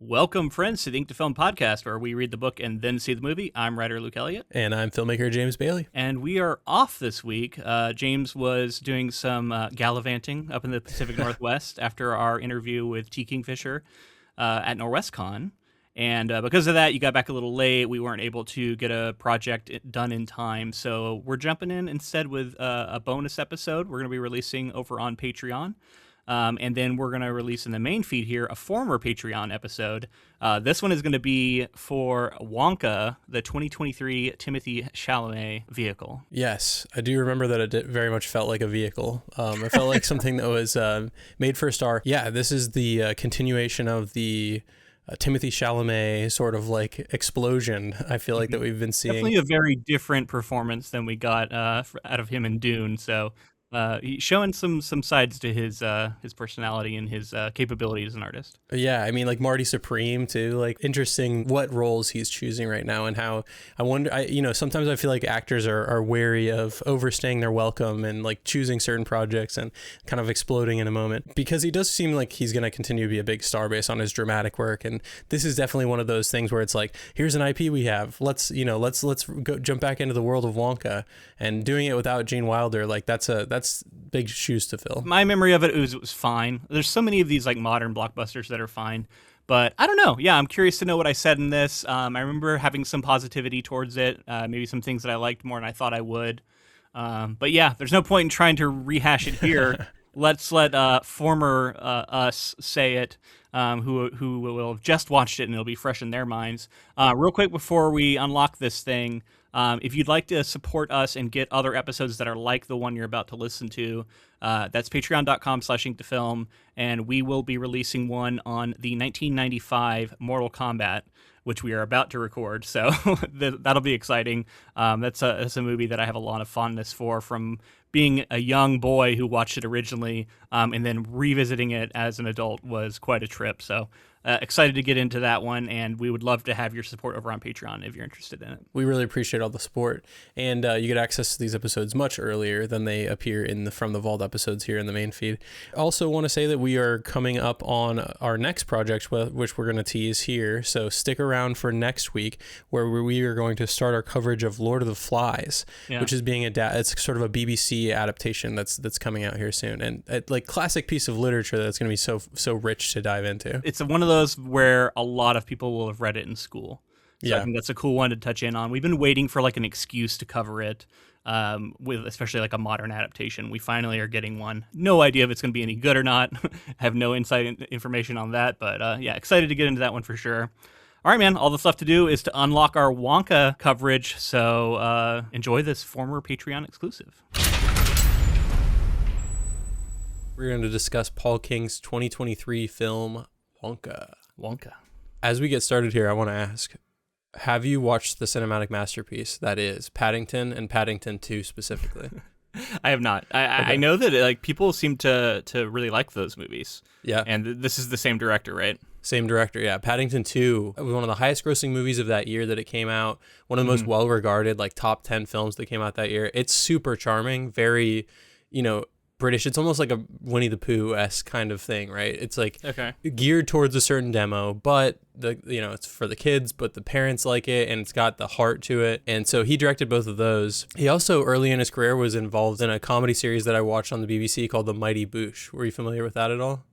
Welcome, friends, to the Ink to Film podcast, where we read the book and then see the movie. I'm writer Luke Elliott. And I'm filmmaker James Bailey. And we are off this week. James was doing some gallivanting up in the Pacific Northwest after our interview with T. Kingfisher at NorwestCon. And because of that, you got back a little late. We weren't able to get a project done in time. So we're jumping in instead with a bonus episode we're going to be releasing over on Patreon. And then we're going to release in the main feed here a former Patreon episode. This one is going to be for Wonka, the 2023 Timothée Chalamet vehicle. Yes, I do remember that it very much felt like a vehicle. It felt like something that was made for a star. Yeah, this is the continuation of the Timothée Chalamet sort of like explosion, I feel like, that we've been seeing. Definitely a very different performance than we got out of him in Dune, so... he's showing some sides to his personality and his capability as an artist. Yeah, I mean, like Marty Supreme too. Like, interesting what roles he's choosing right now, and how I wonder. Sometimes I feel like actors are wary of overstaying their welcome and like choosing certain projects and kind of exploding in a moment, because he does seem like he's going to continue to be a big star based on his dramatic work. And this is definitely one of those things where it's like, here's an IP we have. Let's go jump back into the world of Wonka, and doing it without Gene Wilder. Like that's big shoes to fill. My memory of it was fine. There's so many of these like modern blockbusters that are fine, but I don't know. Yeah, I'm curious to know what I said in this. I remember having some positivity towards it, maybe some things that I liked more than I thought I would. But yeah, there's no point in trying to rehash it here. Let's let former us say it, who will have just watched it and it'll be fresh in their minds. Real quick before we unlock this thing, if you'd like to support us and get other episodes that are like the one you're about to listen to, that's patreon.com/inktofilm, and we will be releasing one on the 1995 Mortal Kombat, which we are about to record, so that'll be exciting. That's a movie that I have a lot of fondness for, from being a young boy who watched it originally, and then revisiting it as an adult was quite a trip. So excited to get into that one, and we would love to have your support over on Patreon if you're interested in it. We really appreciate all the support, and you get access to these episodes much earlier than they appear in the From the Vault episodes here in the main feed. Also want to say that we are coming up on our next project, which we're going to tease here, so stick around for next week, where we are going to start our coverage of Lord of the Flies, which is being it's sort of a BBC adaptation that's coming out here soon, and like classic piece of literature that's going to be so rich to dive into. It's one of those where a lot of people will have read it in school. So I think that's a cool one to touch in on. We've been waiting for like an excuse to cover it, with especially like a modern adaptation. We finally are getting one. No idea if it's going to be any good or not. Have no information on that, but yeah, excited to get into that one for sure. All right, man, all that's left to do is to unlock our Wonka coverage, so enjoy this former Patreon exclusive. We're going to discuss Paul King's 2023 film, Wonka. As we get started here, I want to ask, have you watched the cinematic masterpiece that is Paddington, and Paddington 2 specifically? I have not. I know that like people seem to really like those movies. Yeah. And this is the same director, right? Same director, yeah. Paddington 2 was one of the highest grossing movies of that year that it came out. One of the most well-regarded, like top 10 films that came out that year. It's super charming, very, British. It's almost like a Winnie the Pooh-esque kind of thing, right? It's like geared towards a certain demo, but it's for the kids, but the parents like it, and it's got the heart to it. And so he directed both of those. He also, early in his career, was involved in a comedy series that I watched on the BBC called The Mighty Boosh. Were you familiar with that at all?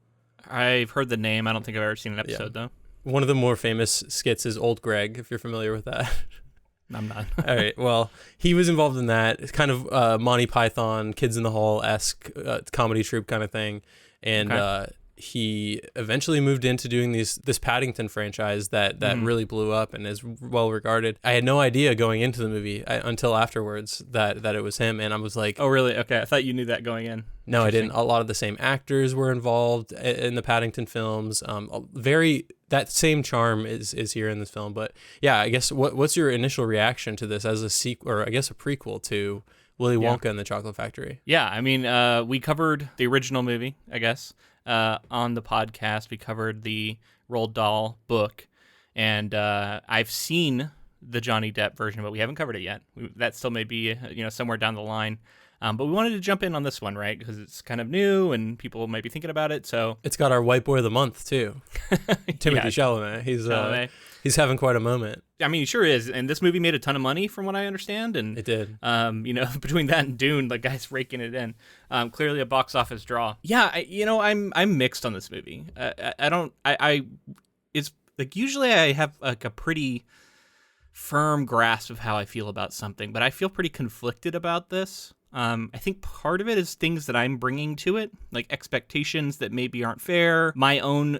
I've heard the name. I don't think I've ever seen an episode, though. One of the more famous skits is Old Greg, if you're familiar with that. I'm not. All right. Well, he was involved in that. It's kind of Monty Python, Kids in the Hall-esque comedy troupe kind of thing. And he eventually moved into doing this Paddington franchise that really blew up and is well regarded. I had no idea going into the movie until afterwards that it was him. And I was like, oh, really? Okay. I thought you knew that going in. No, I didn't. A lot of the same actors were involved in the Paddington films. That same charm is here in this film. But yeah, I guess what's your initial reaction to this as a sequel, or I guess a prequel to Willy Wonka and the Chocolate Factory? Yeah, I mean, we covered the original movie, I guess, on the podcast. We covered the Roald Dahl book, and I've seen the Johnny Depp version, but we haven't covered it yet. That still may be somewhere down the line. But we wanted to jump in on this one, right? Because it's kind of new and people might be thinking about it. So It's got our white boy of the month too, Timothy Chalamet. Chalamet. He's having quite a moment. I mean, he sure is. And this movie made a ton of money from what I understand. And It did. between that and Dune, the guy's raking it in. Clearly a box office draw. Yeah, I'm mixed on this movie. It's like usually I have like a pretty firm grasp of how I feel about something, but I feel pretty conflicted about this. I think part of it is things that I'm bringing to it, like expectations that maybe aren't fair. My own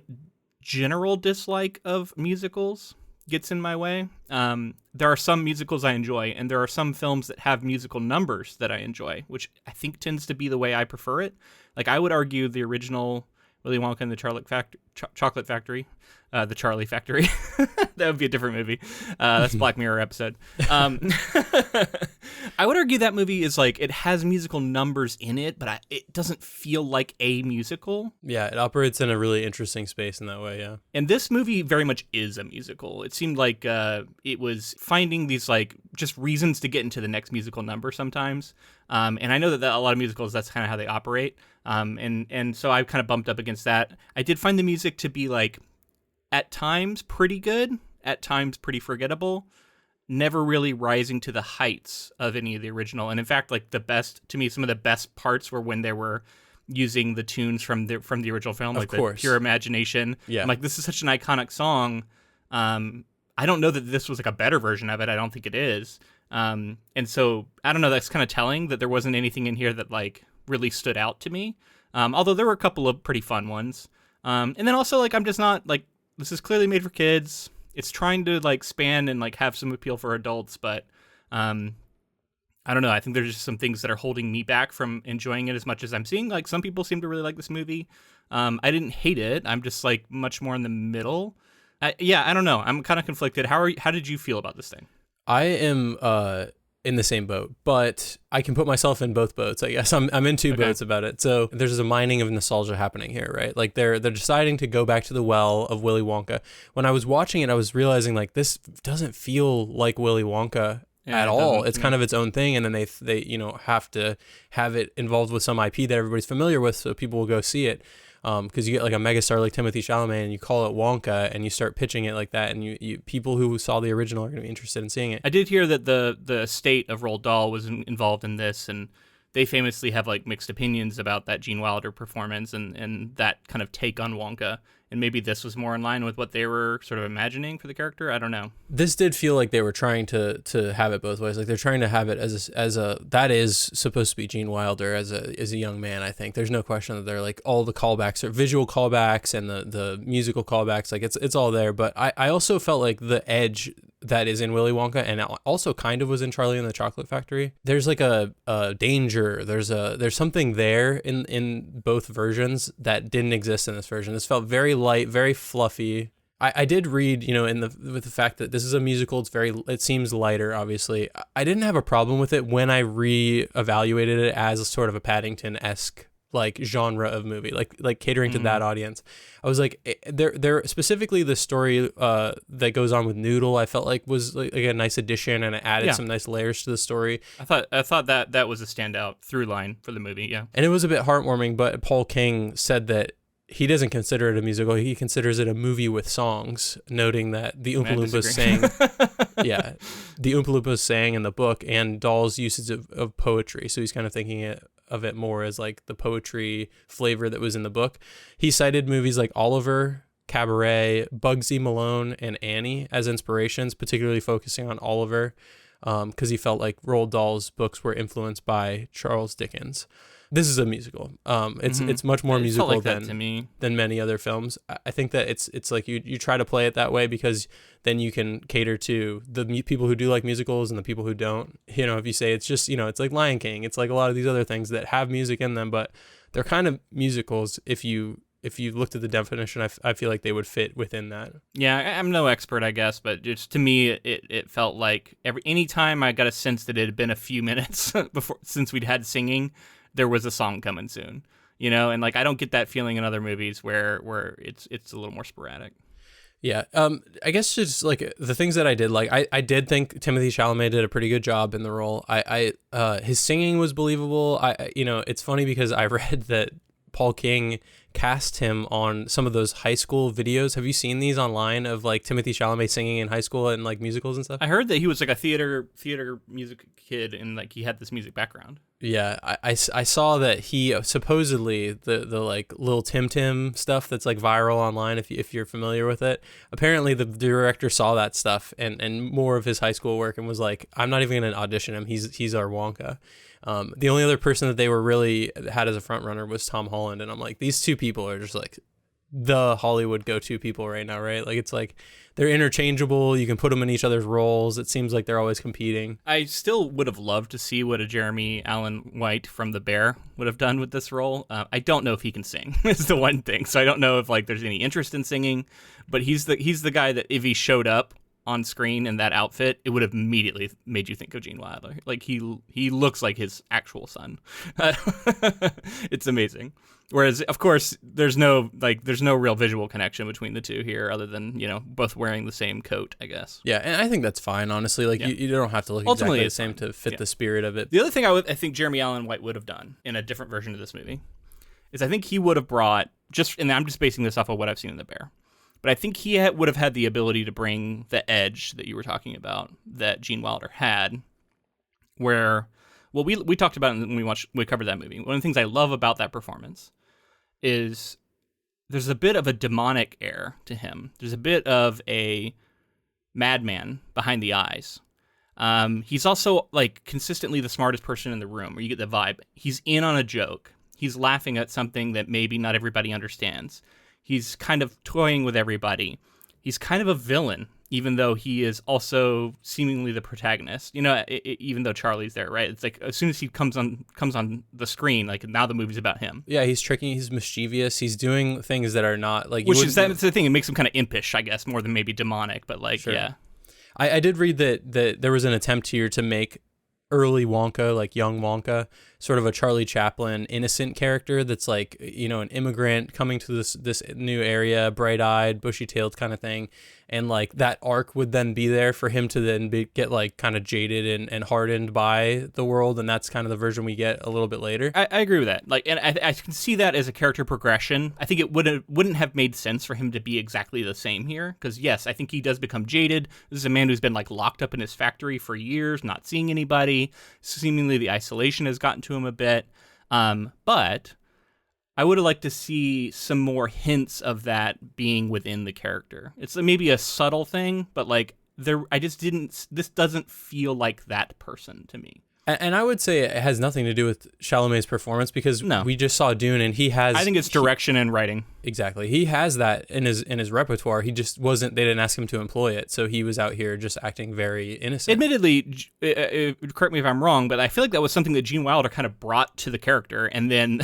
general dislike of musicals gets in my way. There are some musicals I enjoy, and there are some films that have musical numbers that I enjoy, which I think tends to be the way I prefer it. Like, I would argue the original Willy Wonka and the Chocolate Factory, the Charlie Factory. That would be a different movie. That's Black Mirror episode. I would argue that movie is like, it has musical numbers in it, but it doesn't feel like a musical. Yeah, it operates in a really interesting space in that way, yeah. And this movie very much is a musical. It seemed like it was finding these like just reasons to get into the next musical number sometimes. And I know that a lot of musicals, that's kind of how they operate. And so I kind of bumped up against that. I did find the music to be like, at times pretty good, at times pretty forgettable, never really rising to the heights of any of the original. And in fact, like some of the best parts were when they were using the tunes from the original film, like the Pure Imagination. Yeah. I'm like, this is such an iconic song. I don't know that this was like a better version of it. I don't think it is. And so I don't know, that's kind of telling that there wasn't anything in here that like really stood out to me. Although there were a couple of pretty fun ones. And then also like, I'm just not like, this is clearly made for kids. It's trying to like span and like have some appeal for adults, but I don't know. I think there's just some things that are holding me back from enjoying it as much as I'm seeing. Like, some people seem to really like this movie. I didn't hate it. I'm just like much more in the middle. I don't know. I'm kind of conflicted. How did you feel about this thing? I am in the same boat, but I can put myself in both boats, I guess. I'm in two boats about it. So there's a mining of nostalgia happening here, right? Like they're deciding to go back to the well of Willy Wonka. When I was watching it, I was realizing like this doesn't feel like Willy Wonka at all. It's kind of its own thing, and then they have to have it involved with some IP that everybody's familiar with, so people will go see it. Because you get like a megastar like Timothy Chalamet and you call it Wonka and you start pitching it like that, and you people who saw the original are going to be interested in seeing it. I did hear that the estate of Roald Dahl was involved in this, and they famously have like mixed opinions about that Gene Wilder performance and that kind of take on Wonka. And maybe this was more in line with what they were sort of imagining for the character. I don't know. This did feel like they were trying to have it both ways. Like they're trying to have it as a that is supposed to be Gene Wilder as a young man. I think there's no question that they're like all the callbacks are visual callbacks and the musical callbacks. Like it's all there. But I also felt like the edge that is in Willy Wonka and also kind of was in Charlie and the Chocolate Factory. There's like a danger. There's something there in both versions that didn't exist in this version. This felt very light, very fluffy. I did read, with the fact that this is a musical, it seems lighter, obviously. I didn't have a problem with it when I re-evaluated it as a sort of a Paddington-esque like genre of movie, like catering to that audience. I was like, there specifically the story that goes on with Noodle, I felt like was like a nice addition, and it added some nice layers to the story. I thought that was a standout through line for the movie, yeah. And it was a bit heartwarming, but Paul King said that he doesn't consider it a musical. He considers it a movie with songs, noting that the Oompa Loompas sang, the Oompa Loompas sang in the book, and Dahl's usage of poetry. So he's kind of thinking of it more as like the poetry flavor that was in the book. He cited movies like Oliver, Cabaret, Bugsy Malone, and Annie as inspirations, particularly focusing on Oliver, because he felt like Roald Dahl's books were influenced by Charles Dickens. This is a musical. It's much more musical than many other films. I think that it's like you try to play it that way because then you can cater to the people who do like musicals and the people who don't. If you say it's just, it's like Lion King, it's like a lot of these other things that have music in them, but they're kind of musicals. If you looked at the definition, I feel like they would fit within that. Yeah, I'm no expert, I guess, but just to me, it felt like any time I got a sense that it had been a few minutes since we'd had singing, there was a song coming soon, and like I don't get that feeling in other movies where it's a little more sporadic. Yeah. I guess just like the things that I did like, I did think Timothy Chalamet did a pretty good job in the role. His singing was believable. It's funny because I read that Paul King cast him on some of those high school videos. Have you seen these online of like Timothy Chalamet singing in high school and like musicals and stuff? I heard that he was like a theater music kid, and like he had this music background. Yeah, I saw that he supposedly the like little Tim Tim stuff that's like viral online, if you're familiar with it. Apparently the director saw that stuff and more of his high school work and was like, I'm not even gonna audition him. He's our Wonka. The only other person that they were really had as a front runner was Tom Holland, and I'm like, these two people are just like the Hollywood go-to people right now, right? Like it's like they're interchangeable. You can put them in each other's roles. It seems like they're always competing. I still would have loved to see what a Jeremy Allen White from The Bear would have done with this role. I don't know if he can sing is the one thing. So I don't know if like there's any interest in singing, but he's the guy that if he showed up on screen in that outfit, it would have immediately made you think of Gene Wilder. Like he looks like his actual son. It's amazing. Whereas, of course, there's no real visual connection between the two here, other than both wearing the same coat, I guess. Yeah, and I think that's fine, honestly. Like you don't have to look Ultimately, exactly the same to fit the spirit of it. The other thing I think Jeremy Allen White would have done in a different version of this movie is I think he would have brought and I'm just basing this off of what I've seen in The Bear, but I think he would have had the ability to bring the edge that you were talking about that Gene Wilder had, where, well, we talked about it when we covered that movie. One of the things I love about that performance is there's a bit of a demonic air to him. There's a bit of a madman behind the eyes. He's also like consistently the smartest person in the room, or you get the vibe. He's in on a joke. He's laughing at something that maybe not everybody understands. He's kind of toying with everybody. He's kind of a villain, even though he is also seemingly the protagonist. Even though Charlie's there, right? It's like as soon as he comes on the screen, like now the movie's about him. Yeah, he's tricky. He's mischievous. He's doing things that are not like. That's the thing. It makes him kind of impish, I guess, more than maybe demonic. But like, sure. Yeah. I did read that there was an attempt here to make early Wonka, like young Wonka, sort of a Charlie Chaplin innocent character that's like, an immigrant coming to this new area, bright-eyed, bushy-tailed kind of thing. And like that arc would then be there for him to then get like kind of jaded and hardened by the world. And that's kind of the version we get a little bit later. I agree with that. Like, and I can see that as a character progression. I think it wouldn't have made sense for him to be exactly the same here. Because yes, I think he does become jaded. This is a man who's been like locked up in his factory for years, not seeing anybody. Seemingly the isolation has gotten to him a bit. But I would have liked to see some more hints of that being within the character. It's maybe a subtle thing, but like this doesn't feel like that person to me. And I would say it has nothing to do with Chalamet's performance because we just saw Dune and he has. I think it's direction and writing. Exactly. He has that in his repertoire. He just wasn't. They didn't ask him to employ it, so he was out here just acting very innocent. Admittedly, correct me if I'm wrong, but I feel like that was something that Gene Wilder kind of brought to the character, and then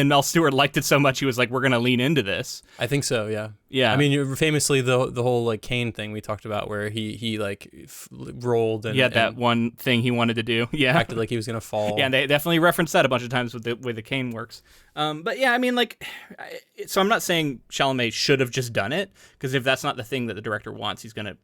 Mel Stewart liked it so much he was like, "We're going to lean into this." I think so. Yeah. Yeah. I mean, famously the whole like Kane thing we talked about, where he like rolled and that one thing he wanted to do. Yeah. Acted like he was gonna fall. Yeah, and they definitely referenced that a bunch of times with the way the cane works. But yeah, I mean, like, so I'm not saying Chalamet should have just done it, because if that's not the thing that the director wants, he's gonna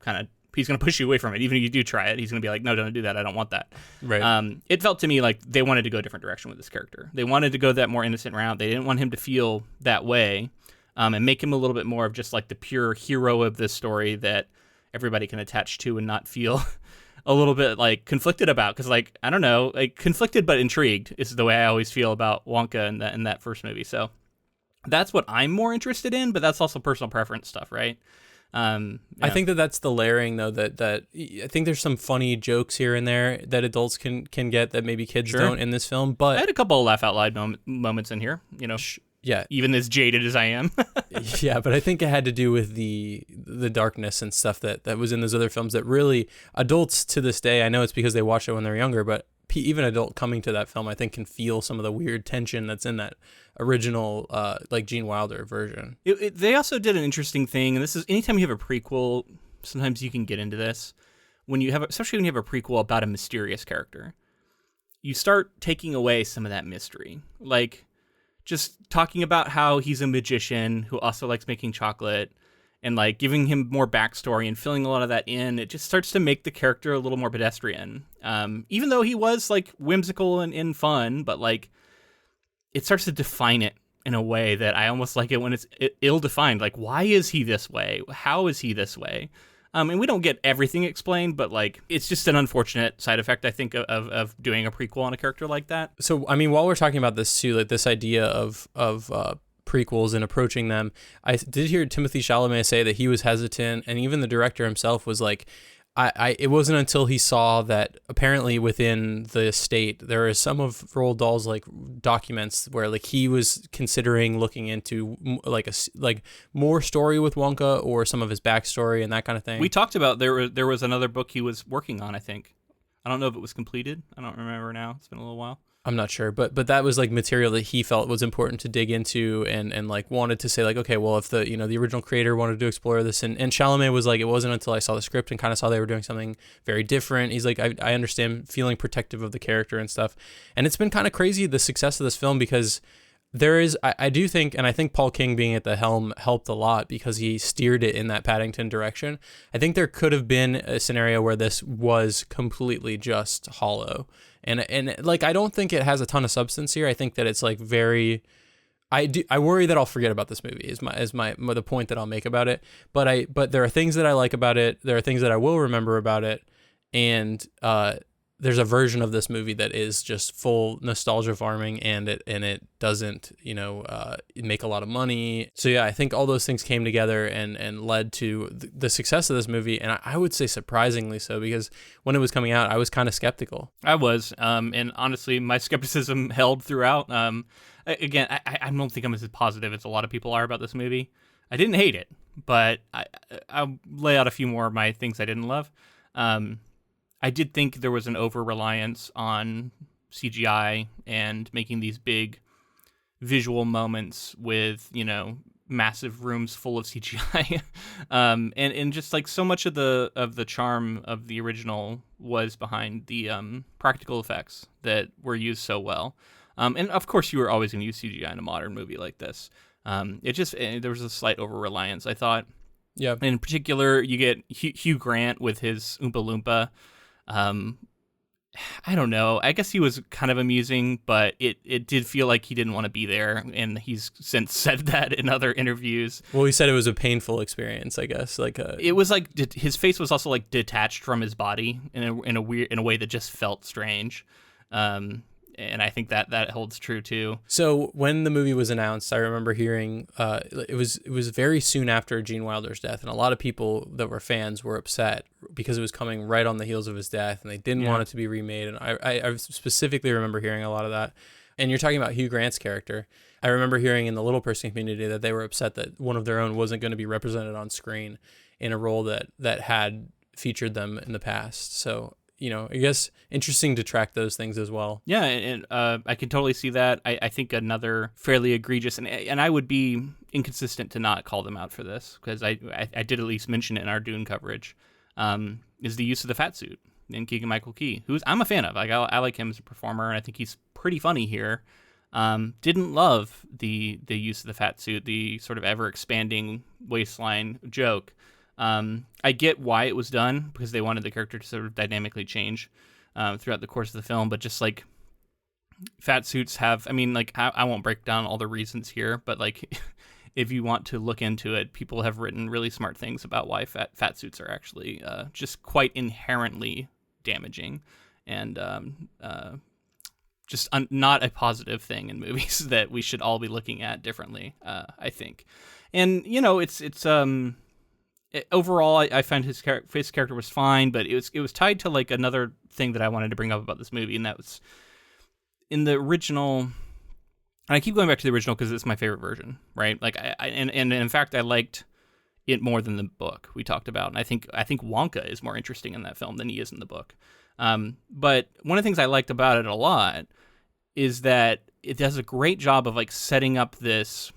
push you away from it. Even if you do try it, he's gonna be like, no, don't do that. I don't want that. Right. It felt to me like they wanted to go a different direction with this character. They wanted to go that more innocent route. They didn't want him to feel that way, and make him a little bit more of just like the pure hero of this story that everybody can attach to and not feel a little bit like conflicted about, because like, I don't know, like conflicted but intrigued is the way I always feel about Wonka in that first movie. So that's what I'm more interested in, but that's also personal preference stuff, right? I think that's the layering though, that I think there's some funny jokes here and there that adults can get that maybe kids don't in this film. But I had a couple of laugh out loud moments in here, yeah, even as jaded as I am. Yeah, but I think it had to do with the darkness and stuff that was in those other films that really adults to this day, I know it's because they watched it when they're younger, but even adult coming to that film, I think, can feel some of the weird tension that's in that original like Gene Wilder version. They also did an interesting thing, and this is anytime you have a prequel, sometimes you can get into this. Especially when you have a prequel about a mysterious character, you start taking away some of that mystery. Like, just talking about how he's a magician who also likes making chocolate, and like giving him more backstory and filling a lot of that in, it just starts to make the character a little more pedestrian. Even though he was like whimsical and fun, but like it starts to define it in a way that I almost like it when it's ill-defined. Like, why is he this way? How is he this way? And we don't get everything explained, but like it's just an unfortunate side effect, I think, of doing a prequel on a character like that. So, I mean, while we're talking about this too, like this idea of prequels and approaching them, I did hear Timothée Chalamet say that he was hesitant, and even the director himself was like, it wasn't until he saw that apparently within the estate there is some of Roald Dahl's like documents where like he was considering looking into like more story with Wonka or some of his backstory and that kind of thing. We talked about there was another book he was working on, I think. I don't know if it was completed. I don't remember now. It's been a little while. I'm not sure, but that was like material that he felt was important to dig into and like wanted to say like, okay, well, if the the original creator wanted to explore this, and Chalamet was like, it wasn't until I saw the script and kind of saw they were doing something very different. He's like, I understand feeling protective of the character and stuff, and it's been kind of crazy the success of this film because there is, I do think, and I think Paul King being at the helm helped a lot because he steered it in that Paddington direction. I think there could have been a scenario where this was completely just hollow. And like, I don't think it has a ton of substance here. I think that it's like very, I worry that I'll forget about this movie is the point that I'll make about it. But there are things that I like about it. There are things that I will remember about it. And, there's a version of this movie that is just full nostalgia farming, and it doesn't make a lot of money. So yeah, I think all those things came together and led to the success of this movie, and I would say surprisingly so, because when it was coming out I was kind of skeptical. I was, and honestly my skepticism held throughout. Again, I don't think I'm as positive as a lot of people are about this movie. I didn't hate it, but I'll lay out a few more of my things I didn't love. I did think there was an over-reliance on CGI and making these big visual moments with, massive rooms full of CGI. And just like so much of the charm of the original was behind the practical effects that were used so well. And of course you were always going to use CGI in a modern movie like this. There was a slight over-reliance, I thought. Yeah. In particular, you get Hugh Grant with his Oompa Loompa. I don't know. I guess he was kind of amusing, but it did feel like he didn't want to be there, and he's since said that in other interviews. Well, he said it was a painful experience, I guess. It was like his face was also like detached from his body in a way that just felt strange. And I think that holds true too. So when the movie was announced, I remember hearing it was very soon after Gene Wilder's death, and a lot of people that were fans were upset because it was coming right on the heels of his death, and they didn't want it to be remade. And I specifically remember hearing a lot of that. And you're talking about Hugh Grant's character. I remember hearing in the little person community that they were upset that one of their own wasn't going to be represented on screen in a role that had featured them in the past. So, I guess interesting to track those things as well. Yeah, and I can totally see that. I think another fairly egregious, and I would be inconsistent to not call them out for this, because I did at least mention it in our Dune coverage, is the use of the fat suit in Keegan-Michael Key, who I'm a fan of. Like I like him as a performer, and I think he's pretty funny here. Didn't love the use of the fat suit, the sort of ever-expanding waistline joke. I get why it was done, because they wanted the character to sort of dynamically change throughout the course of the film, but just like fat suits have, I won't break down all the reasons here, but like if you want to look into it, people have written really smart things about why fat suits are actually just quite inherently damaging and just not a positive thing in movies that we should all be looking at differently, I think. And overall, I find his character was fine, but it was tied to like another thing that I wanted to bring up about this movie, and that was in the original. And I keep going back to the original because it's my favorite version, right? Like, and in fact, I liked it more than the book we talked about, and I think Wonka is more interesting in that film than he is in the book. But one of the things I liked about it a lot is that it does a great job of like setting up this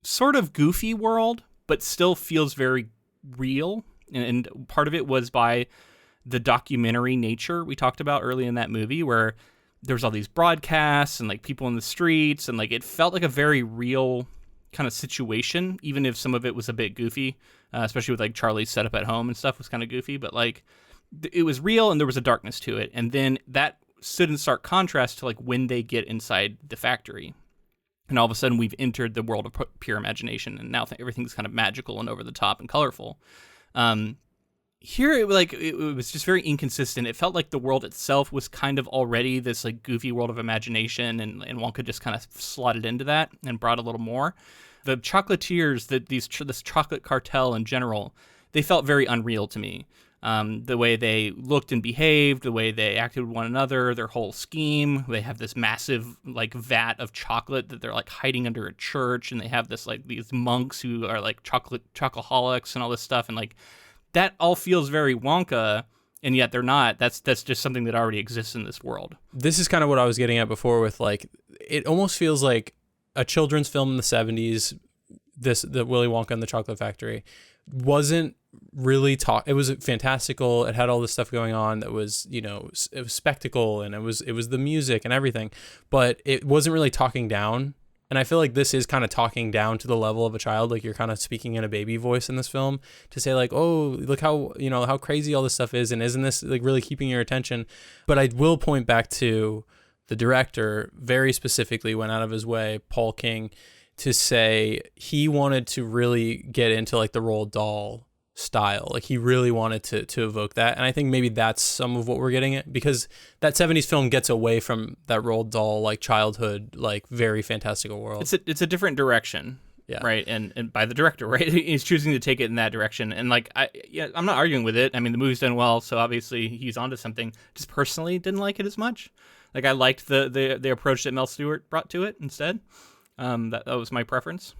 sort of goofy world, but still feels very real. And part of it was by the documentary nature we talked about early in that movie, where there was all these broadcasts and like people in the streets, and like it felt like a very real kind of situation, even if some of it was a bit goofy, especially with like Charlie's setup at home and stuff was kind of goofy, but like it was real and there was a darkness to it. And then that stood in stark contrast to like when they get inside the factory. And all of a sudden we've entered the world of pure imagination, and now everything's kind of magical and over the top and colorful. Here it was just very inconsistent. It felt like the world itself was kind of already this like goofy world of imagination, and Wonka just kind of slotted into that and brought a little more. The chocolatiers, this chocolate cartel in general, they felt very unreal to me. The way they looked and behaved, the way they acted with one another, their whole scheme. They have this massive like vat of chocolate that they're like hiding under a church, and they have this like these monks who are like chocoholics and all this stuff, and like that all feels very Wonka, and yet they're not. That's just something that already exists in this world. This is kind of what I was getting at before with like, it almost feels like a children's film in the 70s, the Willy Wonka and the Chocolate Factory, wasn't really it was fantastical. It had all this stuff going on that was, you know, it was spectacle, and it was the music and everything, but it wasn't really talking down. And I feel like this is kind of talking down to the level of a child. Like, you're kind of speaking in a baby voice in this film to say like, oh, look how, you know, how crazy all this stuff is. And isn't this like really keeping your attention? But I will point back to the director very specifically went out of his way, Paul King, to say he wanted to really get into like the Roald Dahl style. Like, he really wanted to evoke that. And I think maybe that's some of what we're getting at, because that 70s film gets away from that Roald Dahl like childhood, like very fantastical world. It's a different direction. Yeah. Right. And by the director, right? He's choosing to take it in that direction. And like, I'm not arguing with it. I mean, the movie's done well, so obviously he's onto something. Just personally didn't like it as much. Like, I liked the approach that Mel Stewart brought to it instead. That was my preference.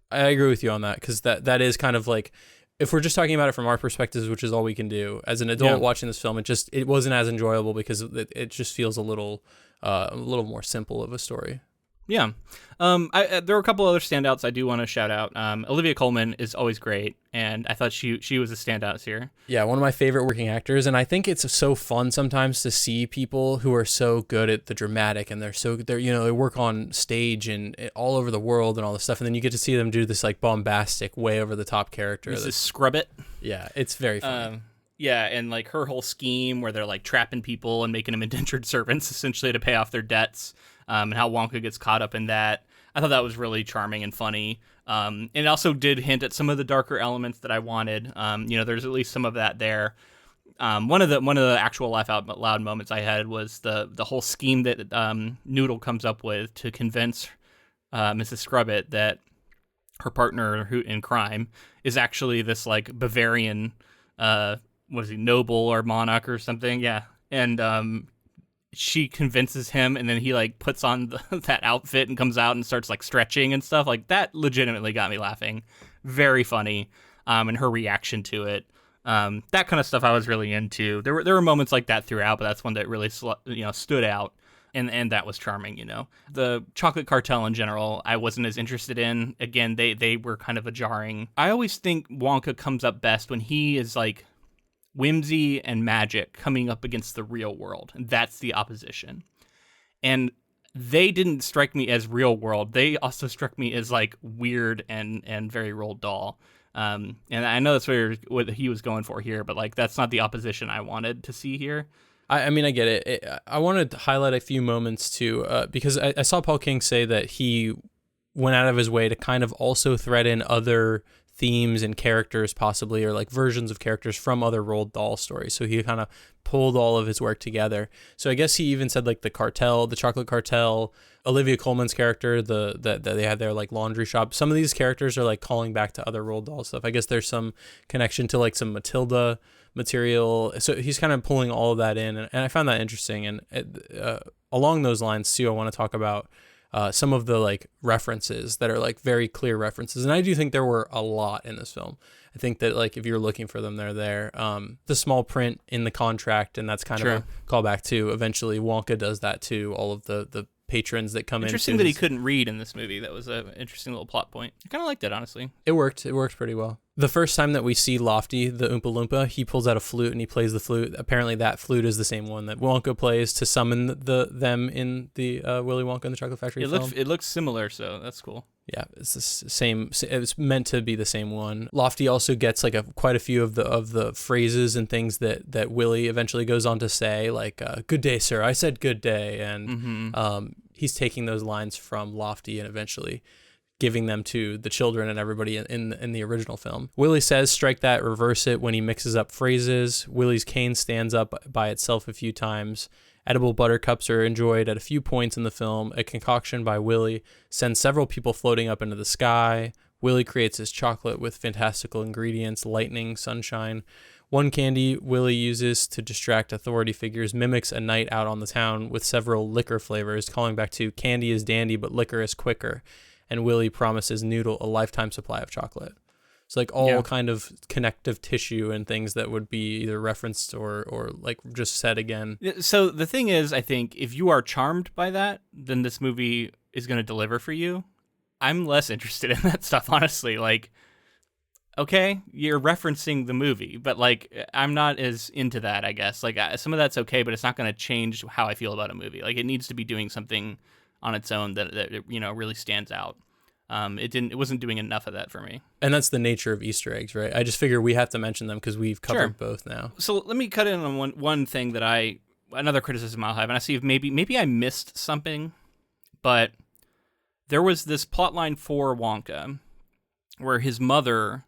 I agree with you on that, because that is kind of like, if we're just talking about it from our perspectives, which is all we can do as an adult watching this film, it wasn't as enjoyable because it just feels a little more simple of a story. Yeah. There were a couple other standouts I do want to shout out. Olivia Colman is always great, and I thought she was a standout here. Yeah, one of my favorite working actors, and I think it's so fun sometimes to see people who are so good at the dramatic, and they work on stage and all over the world and all this stuff, and then you get to see them do this like bombastic, way over the top character. Mrs. Scrubbit. Yeah, it's very fun. Yeah, and like her whole scheme where they're like trapping people and making them indentured servants essentially to pay off their debts. And how Wonka gets caught up in that. I thought that was really charming and funny. And it also did hint at some of the darker elements that I wanted. There's at least some of that there. One of the actual laugh out loud moments I had was the whole scheme that Noodle comes up with to convince Mrs. Scrubbit that her partner in crime is actually this like Bavarian, noble or monarch or something. Yeah. And she convinces him, and then he like puts on that outfit and comes out and starts like stretching and stuff. Like, that legitimately got me laughing. Very funny. And her reaction to it. That kind of stuff I was really into. There were moments like that throughout, but that's one that really stood out. And that was charming, you know. The chocolate cartel in general, I wasn't as interested in. Again, they were kind of a jarring. I always think Wonka comes up best when he is like whimsy and magic coming up against the real world. And that's the opposition. And they didn't strike me as real world. They also struck me as like weird and very Roald Dahl. And I know that's what he was going for here, but like, that's not the opposition I wanted to see here. I mean, I get it. I wanted to highlight a few moments too, because I saw Paul King say that he went out of his way to kind of also thread in other themes and characters possibly, or like versions of characters from other Roald Dahl stories. So he kind of pulled all of his work together. So I guess he even said like the cartel, the chocolate cartel, Olivia Colman's character, that they had their like laundry shop. Some of these characters are like calling back to other Roald Dahl stuff. I guess there's some connection to like some Matilda material. So he's kind of pulling all of that in. And I found that interesting. And along those lines too, I want to talk about some of the like references that are like very clear references. And I do think there were a lot in this film. I think that like if you're looking for them, they're there. The small print in the contract, and that's kind of a callback to eventually Wonka does that too. All of the patrons that come in. Interesting that he couldn't read in this movie. That was an interesting little plot point. I kind of liked it, honestly. It worked pretty well. The first time that we see Lofty, the Oompa Loompa, he pulls out a flute and he plays the flute. Apparently that flute is the same one that Wonka plays to summon them in the Willy Wonka and the Chocolate Factory film. It looks similar, so that's cool. Yeah, it's the same. It's meant to be the same one. Lofty also gets like quite a few of the phrases and things that Willie eventually goes on to say, like "Good day, sir." I said "Good day," and he's taking those lines from Lofty and eventually giving them to the children and everybody in the original film. Willie says, "Strike that, reverse it," when he mixes up phrases. Willie's cane stands up by itself a few times. Edible buttercups are enjoyed at a few points in the film. A concoction by Willie sends several people floating up into the sky. Willie creates his chocolate with fantastical ingredients, lightning, sunshine. One candy Willie uses to distract authority figures mimics a night out on the town with several liquor flavors, calling back to "Candy is dandy, but liquor is quicker." And Willie promises Noodle a lifetime supply of chocolate. It's like all kind of connective tissue and things that would be either referenced or like just said again. So the thing is, I think if you are charmed by that, then this movie is going to deliver for you. I'm less interested in that stuff, honestly. Like, okay, you're referencing the movie, but like, I'm not as into that, I guess. Like, some of that's okay, but it's not going to change how I feel about a movie. Like, it needs to be doing something on its own that really stands out. It wasn't doing enough of that for me. And that's the nature of Easter eggs, right? I just figure we have to mention them because we've covered both now. So let me cut in on one thing another criticism I'll have, and I see if maybe I missed something, but there was this plotline for Wonka where his mother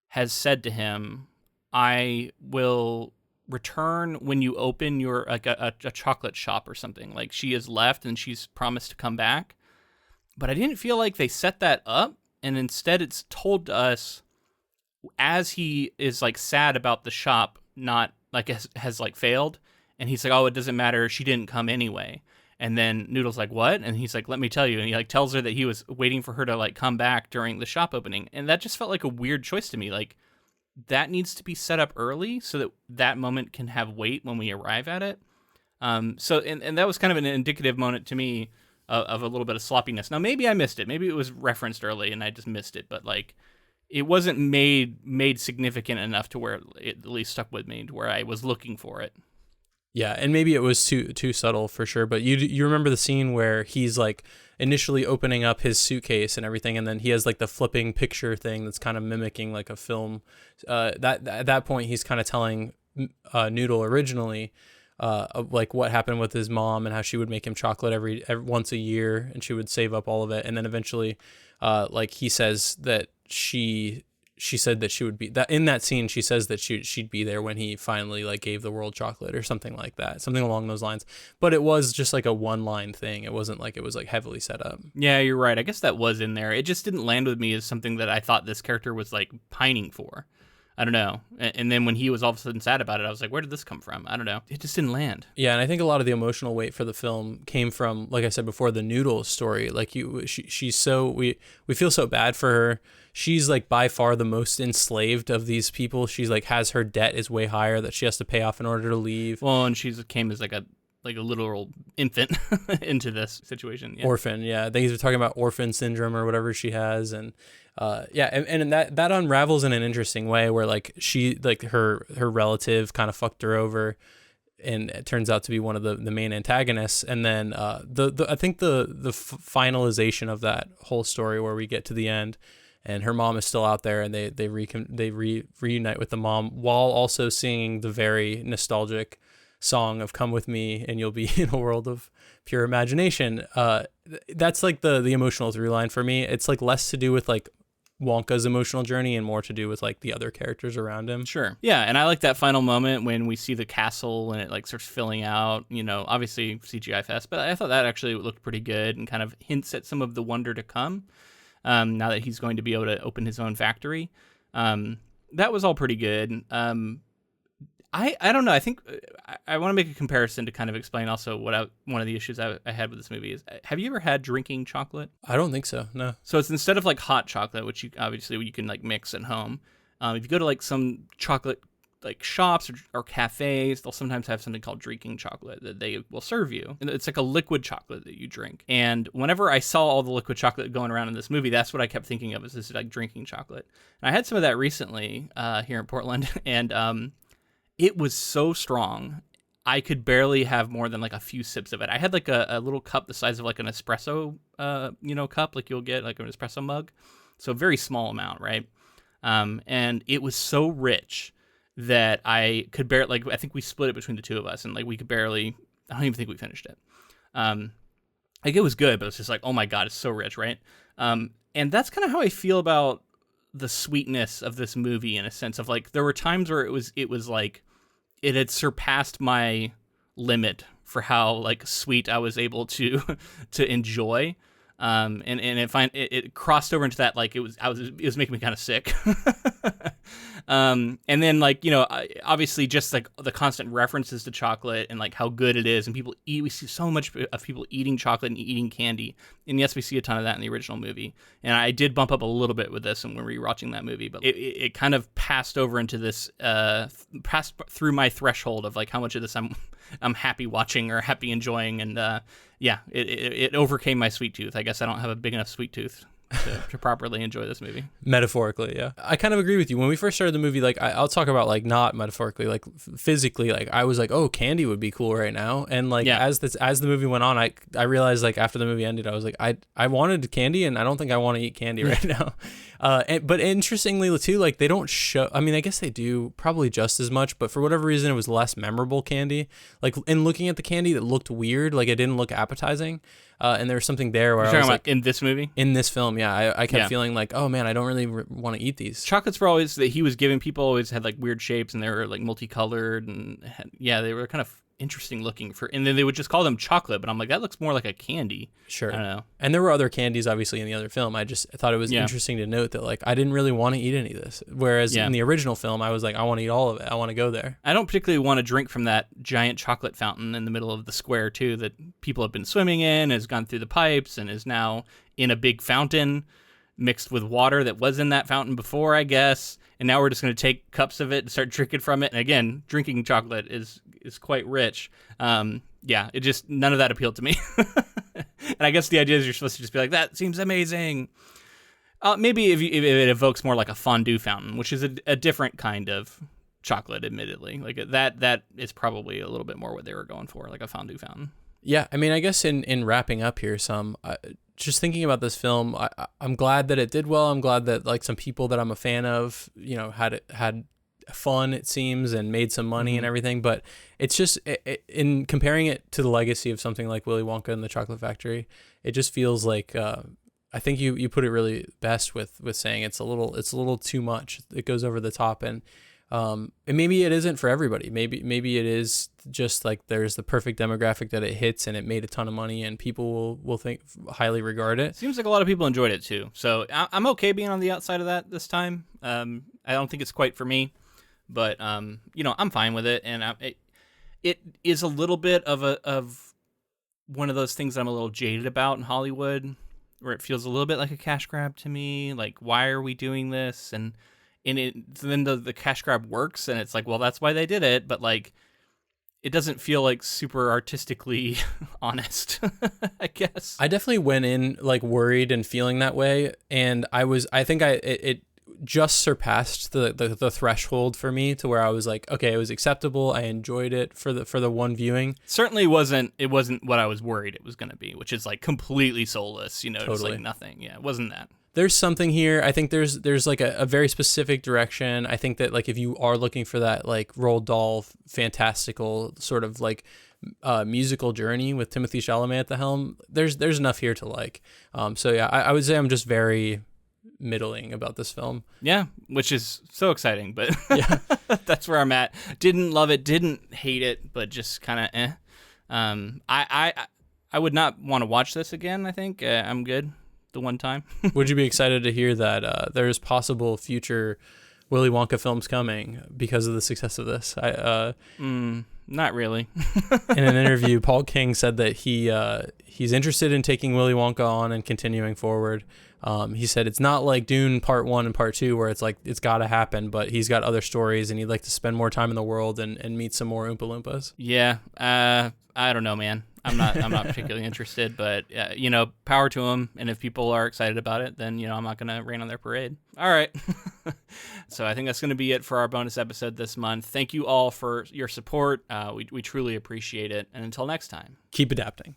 has said to him, "I will return when you open your like a chocolate shop or something." Like, she has left and she's promised to come back. But I didn't feel like they set that up, and instead it's told to us as he is like sad about the shop not like has like failed, and he's like, "Oh, it doesn't matter, she didn't come anyway." And then Noodle's like, "What?" And he's like, "Let me tell you." And he like tells her that he was waiting for her to like come back during the shop opening, and that just felt like a weird choice to me. Like, that needs to be set up early so that that moment can have weight when we arrive at it. So that was kind of an indicative moment to me of a little bit of sloppiness. Now, maybe I missed it. Maybe it was referenced early and I just missed it. But like, it wasn't made significant enough to where it at least stuck with me, to where I was looking for it. Yeah, and maybe it was too subtle for sure. But you remember the scene where he's like initially opening up his suitcase and everything, and then he has like the flipping picture thing that's kind of mimicking like a film. That at that point he's kind of telling Noodle originally. Like what happened with his mom and how she would make him chocolate every once a year and she would save up all of it, and then eventually like he says that she said that she would be that in that scene. She says that she'd be there when he finally like gave the world chocolate or something like that, something along those lines. But it was just like a one line thing. It wasn't like it was like heavily set up. Yeah, you're right. I guess that was in there. It just didn't land with me as something that I thought this character was like pining for. I don't know. And then when he was all of a sudden sad about it, I was like, where did this come from? I don't know. It just didn't land. Yeah, and I think a lot of the emotional weight for the film came from, like I said before, the Noodle story. Like she's so we feel so bad for her. She's like by far the most enslaved of these people. She's like has her debt is way higher that she has to pay off in order to leave. Well, and she came as like a literal infant into this situation. Yeah. Orphan, yeah. They were talking about orphan syndrome or whatever she has, and and that unravels in an interesting way where like she like her relative kind of fucked her over, and it turns out to be one of the main antagonists. And then I think the finalization of that whole story where we get to the end and her mom is still out there, and they reunite with the mom while also singing the very nostalgic song of "Come With Me and You'll Be in a World of Pure Imagination." That's like the emotional through line for me. It's like less to do with like Wonka's emotional journey and more to do with like the other characters around him. Sure. Yeah, and I like that final moment when we see the castle and it like starts filling out, obviously CGI fest, but I thought that actually looked pretty good and kind of hints at some of the wonder to come now that he's going to be able to open his own factory. That was all pretty good. I don't know. I think I want to make a comparison to kind of explain also what one of the issues I had with this movie is. Have you ever had drinking chocolate? I don't think so. No. So it's instead of like hot chocolate, which you can like mix at home. If you go to like some chocolate like shops or cafes, they'll sometimes have something called drinking chocolate that they will serve you. And it's like a liquid chocolate that you drink. And whenever I saw all the liquid chocolate going around in this movie, that's what I kept thinking of as this like drinking chocolate. And I had some of that recently here in Portland, and it was so strong. I could barely have more than like a few sips of it. I had like a little cup the size of like an espresso, cup, like you'll get like an espresso mug. So a very small amount, right? And it was so rich that I could barely, like, I think we split it between the two of us, and like we could barely, I don't even think we finished it. Like it was good, but it's just like, oh my God, it's so rich, right? And that's kind of how I feel about the sweetness of this movie, in a sense of like, there were times where it was like, it had surpassed my limit for how like sweet I was able to to enjoy. And it crossed over into that, like it was making me kind of sick. And then like, obviously just like the constant references to chocolate and like how good it is, and we see so much of people eating chocolate and eating candy, and yes, we see a ton of that in the original movie, and I did bump up a little bit with this when we were rewatching that movie, but it kind of passed over into this passed through my threshold of like how much of this I'm happy watching or happy enjoying, and it overcame my sweet tooth. I guess I don't have a big enough sweet tooth to properly enjoy this movie. Metaphorically, yeah. I kind of agree with you. When we first started the movie, like I'll talk about like not metaphorically, like physically, like I was like, oh, candy would be cool right now. And like as the movie went on, I realized like after the movie ended, I was like, I wanted candy, and I don't think I want to eat candy right now. But interestingly too, like they don't show, I mean, I guess they do probably just as much, but for whatever reason, it was less memorable candy. Like in looking at the candy, that looked weird. Like it didn't look appetizing. And there was something there where I was like, in this movie? In this film, yeah. I kept feeling like, oh man, I don't really want to eat these. Chocolates were always, that he was giving people always had like weird shapes, and they were like multicolored, and they were kind of interesting looking and then they would just call them chocolate, but I'm like, that looks more like a candy. Sure. I don't know. And there were other candies obviously in the other film. I just thought it was interesting to note that like I didn't really want to eat any of this, whereas in the original film I was like, I want to eat all of it, I want to go there. I don't particularly want to drink from that giant chocolate fountain in the middle of the square too, that people have been swimming in, has gone through the pipes, and is now in a big fountain mixed with water that was in that fountain before, I guess. And now we're just going to take cups of it and start drinking from it. And again, drinking chocolate is quite rich. It just, none of that appealed to me. And I guess the idea is you're supposed to just be like, that seems amazing. Maybe if it evokes more like a fondue fountain, which is a different kind of chocolate, admittedly. Like that is probably a little bit more what they were going for, like a fondue fountain. Yeah, I mean, I guess in wrapping up here, just thinking about this film, I'm glad that it did well. I'm glad that like some people that I'm a fan of, had fun, it seems, and made some money and everything. But it's just in comparing it to the legacy of something like Willy Wonka and the Chocolate Factory, it just feels like I think you put it really best with saying it's a little too much. It goes over the top, and maybe it isn't for everybody. Maybe it is just like there's the perfect demographic that it hits, and it made a ton of money, and people will think highly regard it. Seems like a lot of people enjoyed it too. So I'm okay being on the outside of that this time. I don't think it's quite for me, but I'm fine with it, and it is a little bit of one of those things that I'm a little jaded about in Hollywood, where it feels a little bit like a cash grab to me. Like, why are we doing this? And then the cash grab works, and it's like, well, that's why they did it, but like, it doesn't feel like super artistically honest, I guess. I definitely went in like worried and feeling that way, and it just surpassed the threshold for me to where I was like, okay, it was acceptable. I enjoyed it for the one viewing. Certainly it wasn't what I was worried it was going to be, which is like completely soulless, totally. Just like nothing. Yeah, it wasn't that. There's something here. I think there's like a very specific direction. I think that like if you are looking for that like Roald Dahl fantastical sort of like musical journey with Timothée Chalamet at the helm, there's enough here to like. So yeah, I would say I'm just very middling about this film. Yeah, which is so exciting, but yeah, that's where I'm at. Didn't love it, didn't hate it, but just kind of I would not want to watch this again. I think I'm good. The one time. Would you be excited to hear that there's possible future Willy Wonka films coming because of the success of this? Not really. In an interview, Paul King said that he's interested in taking Willy Wonka on and continuing forward. He said it's not like Dune Part 1 and Part 2 where it's like it's got to happen, but he's got other stories and he'd like to spend more time in the world and meet some more Oompa Loompas. Yeah, I don't know, man. I'm not particularly interested, but power to them. And if people are excited about it, then I'm not gonna rain on their parade. All right. So I think that's going to be it for our bonus episode this month. Thank you all for your support. We truly appreciate it. And until next time. Keep adapting.